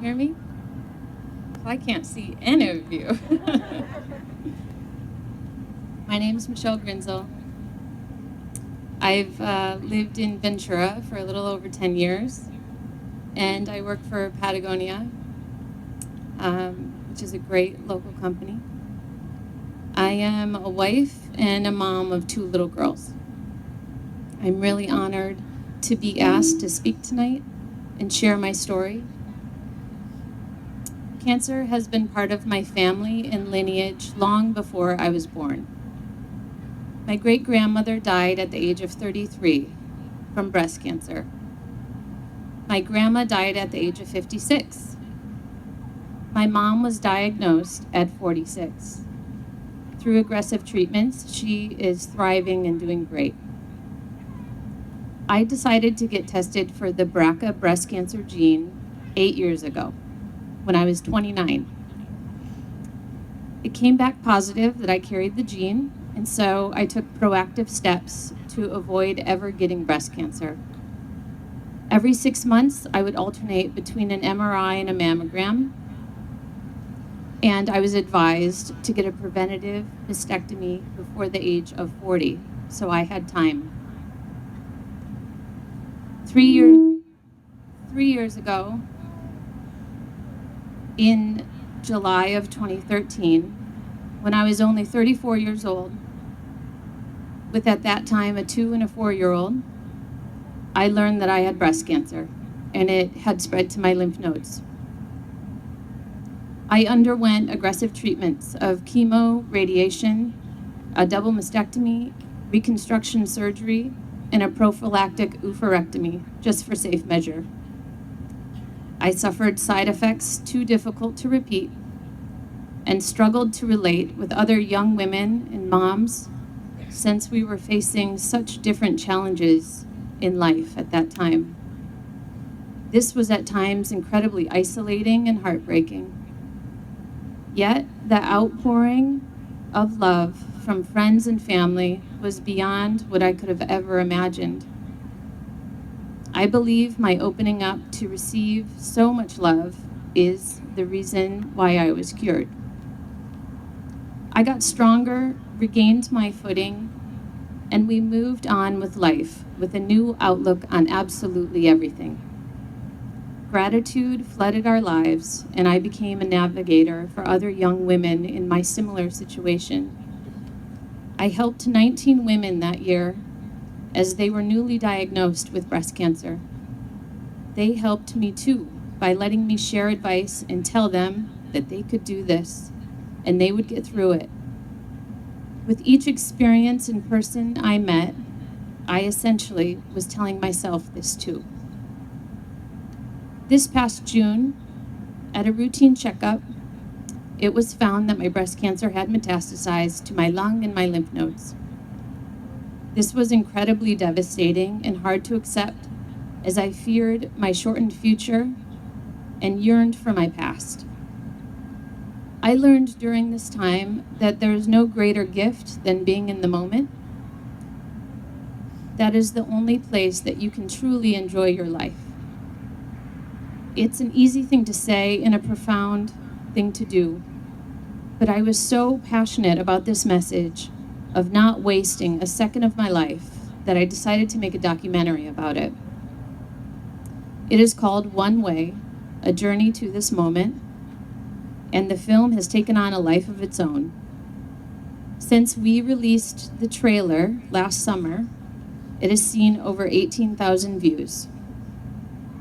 hear me? I can't see any of you. My name is Michelle Grinzel. I've lived in Ventura for a little over 10 years, and I work for Patagonia, which is a great local company. I am a wife and a mom of 2 little girls. I'm really honored to be asked to speak tonight and share my story. Cancer has been part of my family and lineage long before I was born. My great-grandmother died at the age of 33 from breast cancer. My grandma died at the age of 56. My mom was diagnosed at 46. Through aggressive treatments, she is thriving and doing great. I decided to get tested for the BRCA breast cancer gene 8 years ago, when I was 29. It came back positive that I carried the gene, and so I took proactive steps to avoid ever getting breast cancer. Every 6 months, I would alternate between an MRI and a mammogram, and I was advised to get a preventative mastectomy before the age of 40, so I had time. 3 years ago, in July of 2013, when I was only 34 years old, with at that time a 2 and a 4-year-old, I learned that I had breast cancer, and it had spread to my lymph nodes. I underwent aggressive treatments of chemo, radiation, a double mastectomy, reconstruction surgery, and a prophylactic oophorectomy, just for safe measure. I suffered side effects too difficult to repeat and struggled to relate with other young women and moms since we were facing such different challenges in life at that time. This was at times incredibly isolating and heartbreaking. Yet the outpouring of love from friends and family was beyond what I could have ever imagined. I believe my opening up to receive so much love is the reason why I was cured. I got stronger, regained my footing, and we moved on with life with a new outlook on absolutely everything. Gratitude flooded our lives, and I became a navigator for other young women in my similar situation. I helped 19 women that year as they were newly diagnosed with breast cancer. They helped me too by letting me share advice and tell them that they could do this and they would get through it. With each experience and person I met, I essentially was telling myself this too. This past June, at a routine checkup, it was found that my breast cancer had metastasized to my lung and my lymph nodes. This was incredibly devastating and hard to accept, as I feared my shortened future and yearned for my past. I learned during this time that there is no greater gift than being in the moment. That is the only place that you can truly enjoy your life. It's an easy thing to say and a profound thing to do, but I was so passionate about this message of not wasting a second of my life that I decided to make a documentary about it. It is called One Way, A Journey to This Moment, and the film has taken on a life of its own. Since we released the trailer last summer, it has seen over 18,000 views.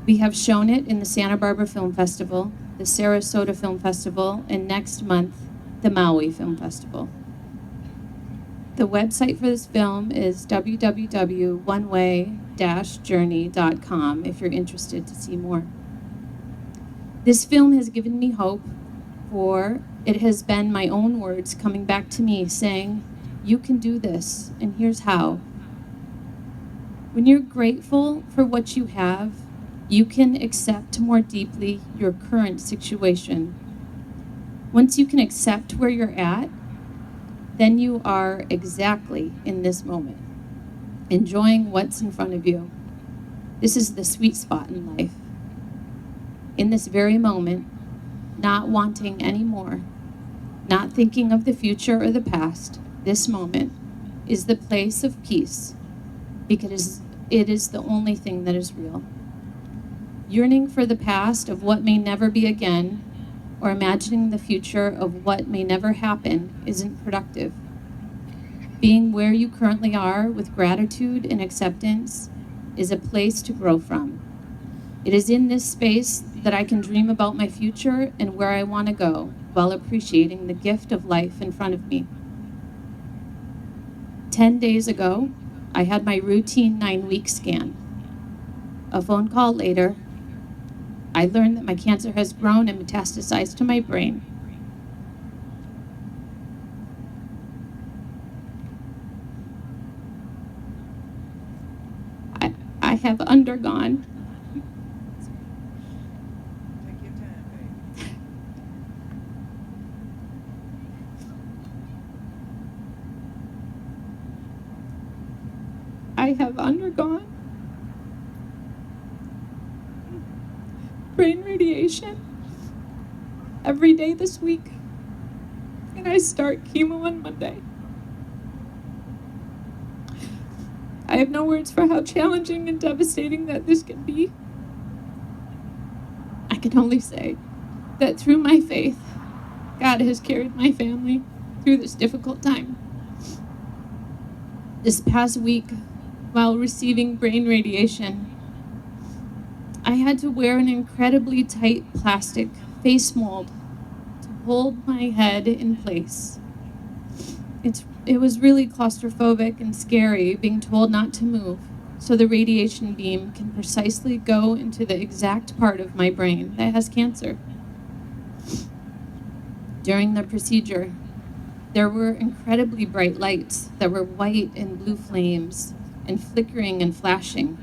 We have shown it in the Santa Barbara Film Festival, the Sarasota Film Festival, and next month, the Maui Film Festival. The website for this film is www.oneway-journey.com if you're interested to see more. This film has given me hope, for it has been my own words coming back to me saying, you can do this, and here's how. When you're grateful for what you have, you can accept more deeply your current situation. Once you can accept where you're at, then you are exactly in this moment, enjoying what's in front of you. This is the sweet spot in life. In this very moment, not wanting any more, not thinking of the future or the past, this moment is the place of peace because it is the only thing that is real. Yearning for the past of what may never be again, or imagining the future of what may never happen isn't productive. Being where you currently are with gratitude and acceptance is a place to grow from. It is in this space that I can dream about my future and where I want to go while appreciating the gift of life in front of me. 10 days ago, I had my routine 9-week scan. A phone call later, I learned that my cancer has grown and metastasized to my brain. I have undergone brain radiation every day this week, and I start chemo on Monday. I have no words for how challenging and devastating that this can be. I can only say that through my faith, God has carried my family through this difficult time. This past week, while receiving brain radiation, I had to wear an incredibly tight plastic face mold to hold my head in place. It was really claustrophobic and scary being told not to move, so the radiation beam can precisely go into the exact part of my brain that has cancer. During the procedure, there were incredibly bright lights that were white and blue flames and flickering and flashing.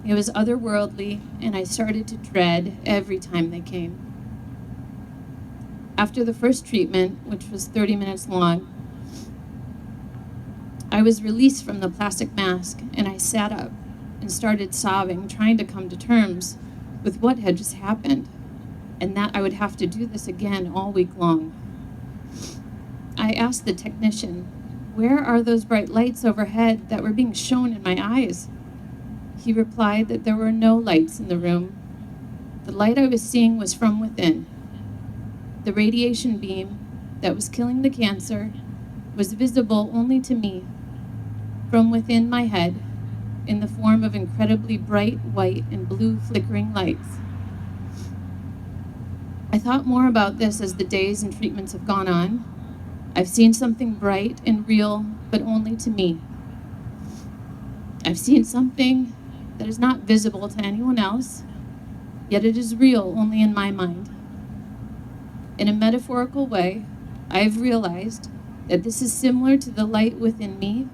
It was otherworldly, and I started to dread every time they came. After the first treatment, which was 30 minutes long, I was released from the plastic mask, and I sat up and started sobbing, trying to come to terms with what had just happened, and that I would have to do this again all week long. I asked the technician, "Where are those bright lights overhead that were being shown in my eyes?" He replied that there were no lights in the room. The light I was seeing was from within. The radiation beam that was killing the cancer was visible only to me from within my head in the form of incredibly bright white and blue flickering lights. I thought more about this as the days and treatments have gone on. I've seen something bright and real, but only to me. I've seen something that is not visible to anyone else, yet it is real only in my mind. In a metaphorical way, I have realized that this is similar to the light within me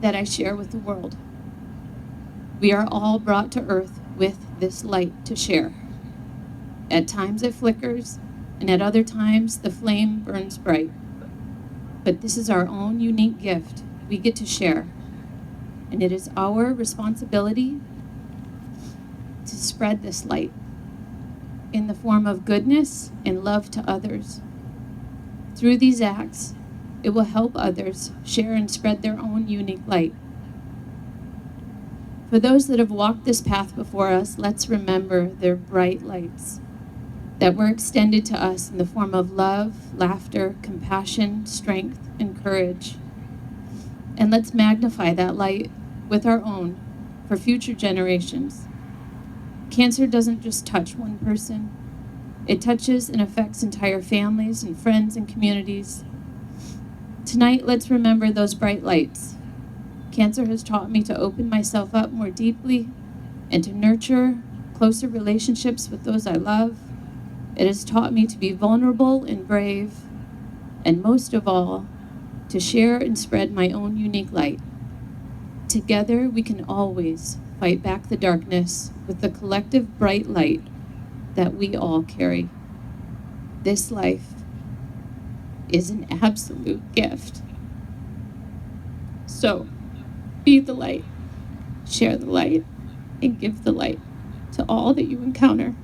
that I share with the world. We are all brought to earth with this light to share. At times it flickers, and at other times the flame burns bright. But this is our own unique gift we get to share, and it is our responsibility to spread this light in the form of goodness and love to others. Through these acts, it will help others share and spread their own unique light. For those that have walked this path before us, let's remember their bright lights that were extended to us in the form of love, laughter, compassion, strength, and courage. And let's magnify that light with our own for future generations. Cancer doesn't just touch one person. It touches and affects entire families and friends and communities. Tonight, let's remember those bright lights. Cancer has taught me to open myself up more deeply and to nurture closer relationships with those I love. It has taught me to be vulnerable and brave, and most of all, to share and spread my own unique light. Together, we can always fight back the darkness with the collective bright light that we all carry. This life is an absolute gift. So, be the light, share the light, and give the light to all that you encounter.